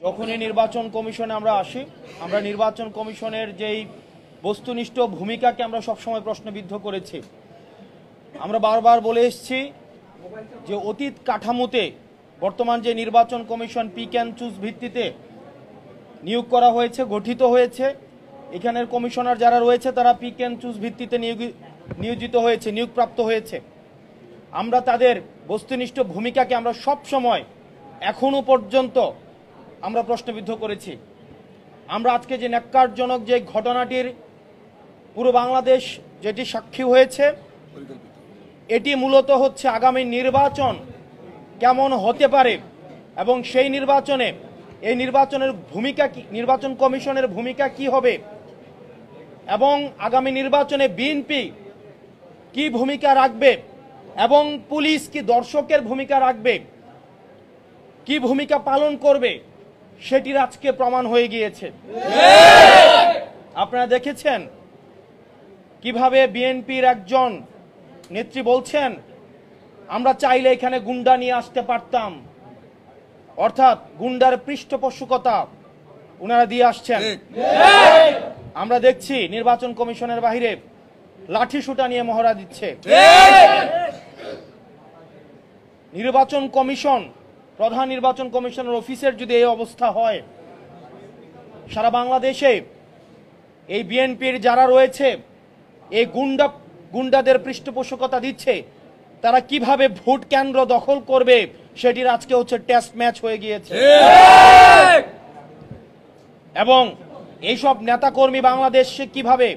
যখনই নির্বাচন কমিশনে আমরা আসি, আমরা নির্বাচন কমিশনের যেই বস্তুনিষ্ঠ ভূমিকাকে আমরা সবসময় প্রশ্নবিদ্ধ করেছি। আমরা বারবার বলে এসেছি যে অতীত কাঠামোতে বর্তমান যে নির্বাচন কমিশন পিক অ্যান্ড চুজ ভিত্তিতে নিয়োগ করা হয়েছে, গঠিত হয়েছে, এখানের কমিশনার যারা রয়েছে তারা পিক অ্যান্ড চুজ ভিত্তিতে নিয়োজিত হয়েছে, নিয়োগপ্রাপ্ত হয়েছে। আমরা তাদের বস্তুনিষ্ঠ ভূমিকাকে আমরা সব সময় এখনো পর্যন্ত আমরা প্রশ্নবিদ্ধ করেছি। আমরা আজকে যে ন্যাক্কারজনক যে ঘটনাটির পুরো বাংলাদেশ যেটি সাক্ষী হয়েছে, এটি মূলত হচ্ছে আগামী নির্বাচন কেমন হতে পারে এবং সেই নির্বাচনে এই নির্বাচনের ভূমিকা কি, নির্বাচন কমিশনের ভূমিকা কি হবে এবং আগামী নির্বাচনে বিএনপি কি ভূমিকা রাখবে এবং পুলিশ কি দর্শকের ভূমিকা রাখবে, কি ভূমিকা পালন করবে, সেটির আজকে প্রমাণ হয়ে গিয়েছে। আপনারা দেখেছেন কিভাবে বিএনপির একজন নেত্রী বলছেন আমরা চাইলে এখানে গুন্ডা নিয়ে আসতে পারতাম, অর্থাৎ গুন্ডার পৃষ্ঠপোষকতা ওনারা দিয়ে আসছেন। আমরা দেখছি নির্বাচন কমিশনের বাইরে লাঠি সুটা নিয়ে মহড়া দিচ্ছে। নির্বাচন কমিশন, প্রধান নির্বাচন কমিশনের অফিসের যদি এই অবস্থা হয়, সারা বাংলাদেশে এই বিএনপির যারা রয়েছে এই গুন্ডাদের পৃষ্ঠপোষকতা দিচ্ছে, তারা কিভাবে ভোট কেন্দ্র দখল করবে সেটির আজকে হচ্ছে টেস্ট ম্যাচ হয়ে গিয়েছে। এবং এইসব নেতাকর্মী বাংলাদেশে কিভাবে